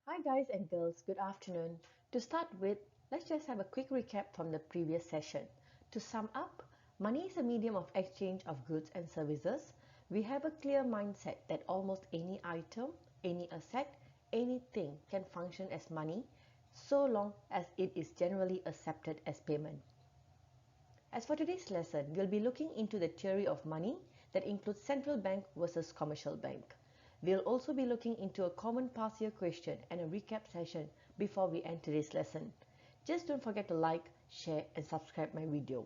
Hi guys and girls, good afternoon. To start with, let's just have a quick recap from the previous session. To sum up, money is a medium of exchange of goods and services. We have a clear mindset that almost any item, any asset, anything can function as money so long as it is generally accepted as payment. As for today's lesson, we'll be looking into the theory of money that includes central bank versus commercial bank. We'll also be looking into a common past year question and a recap session before we end today's lesson. Just don't forget to like, share and subscribe my video.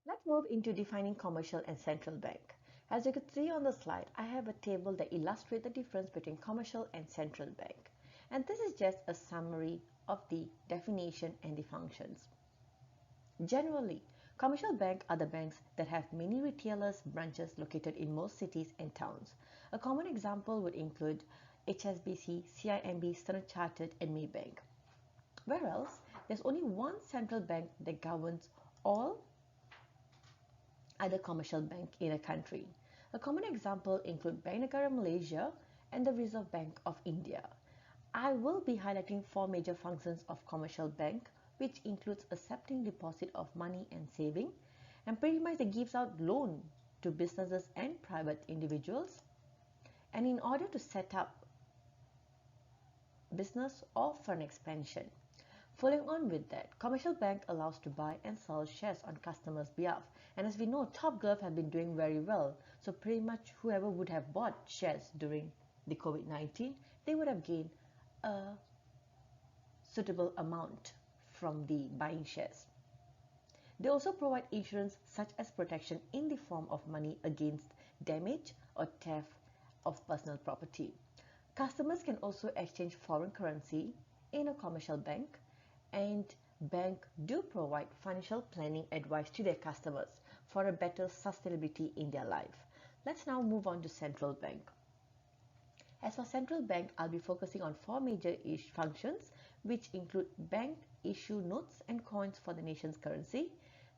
Let's move into defining commercial and central bank. As you could see on the slide, I have a table that illustrates the difference between commercial and central bank. And this is just a summary of the definition and the functions. Generally, commercial banks are the banks that have many retailers branches located in most cities and towns. A common example would include HSBC, CIMB, Standard Chartered, and Maybank. Whereas there's only one central bank that governs all other commercial banks in a country. A common example include Bank Negara Malaysia and the Reserve Bank of India. I will be highlighting four major functions of commercial bank, which includes accepting deposit of money and saving, and pretty much it gives out loan to businesses and private individuals. And in order to set up business or for an expansion. Following on with that, commercial bank allows to buy and sell shares on customers' behalf. And as we know, Top Glove have been doing very well. So pretty much whoever would have bought shares during the COVID-19, they would have gained a suitable amount from the buying shares. They also provide insurance such as protection in the form of money against damage or theft of personal property. Customers can also exchange foreign currency in a commercial bank, and banks do provide financial planning advice to their customers for a better sustainability in their life. Let's now move on to central bank. As for central bank, I'll be focusing on four major functions, which include bank issue notes and coins for the nation's currency.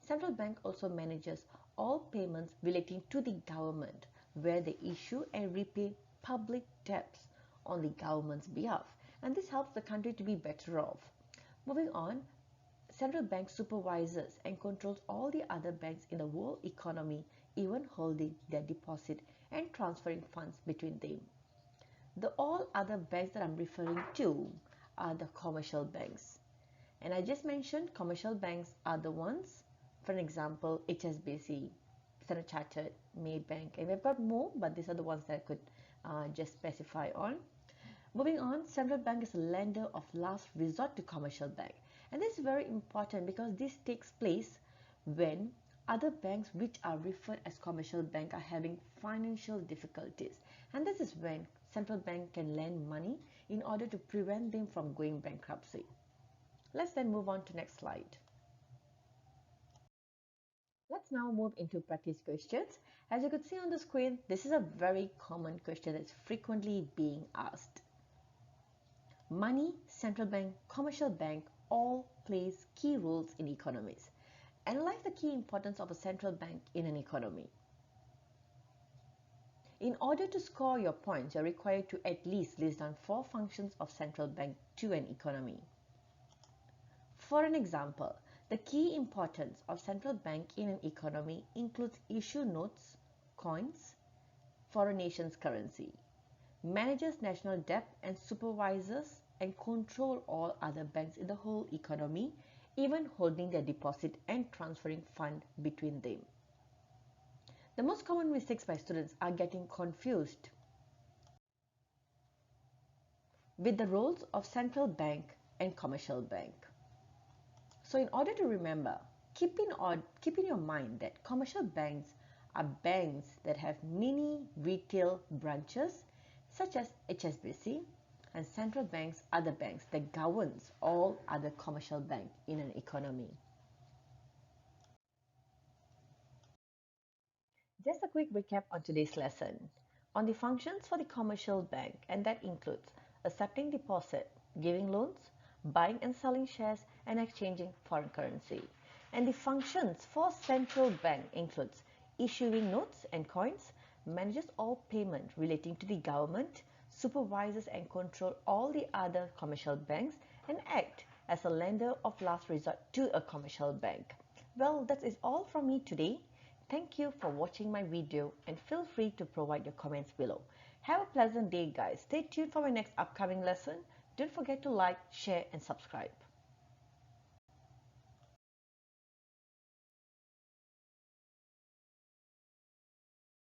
Central bank also manages all payments relating to the government, where they issue and repay public debts on the government's behalf, and this helps the country to be better off. Moving on, central bank supervises and controls all the other banks in the world economy, even holding their deposit and transferring funds between them. The all other banks that I'm referring to are the commercial banks. And I just mentioned commercial banks are the ones, for an example, HSBC, Standard Chartered, Maybank, and we've got more, but these are the ones that I could just specify on. Moving on, central bank is a lender of last resort to commercial bank. And this is very important because this takes place when other banks which are referred as commercial bank are having financial difficulties. And this is when central bank can lend money in order to prevent them from going bankruptcy. Let's then move on to next slide. Let's now move into practice questions. As you could see on the screen, this is a very common question that's frequently being asked. Money, central bank, commercial bank all plays key roles in economies. Analyze the key importance of a central bank in an economy. In order to score your points, you're required to at least list down four functions of central bank to an economy. For an example, the key importance of central bank in an economy includes issue notes, coins for a nation's currency, manages national debt and supervises and control all other banks in the whole economy, even holding their deposit and transferring fund between them. The most common mistakes by students are getting confused with the roles of central bank and commercial bank. So in order to remember, keep in your mind that commercial banks are banks that have many retail branches such as HSBC, and central banks are the banks that governs all other commercial banks in an economy. Just a quick recap on today's lesson on the functions for the commercial bank, and that includes accepting deposit, giving loans, buying and selling shares, and exchanging foreign currency. And the functions for central bank includes issuing notes and coins, manages all payment relating to the government, supervises and controls all the other commercial banks, and acts as a lender of last resort to a commercial bank. Well, that is all from me today. Thank you for watching my video and feel free to provide your comments below. Have a pleasant day guys. Stay tuned for my next upcoming lesson. Don't forget to like, share and subscribe.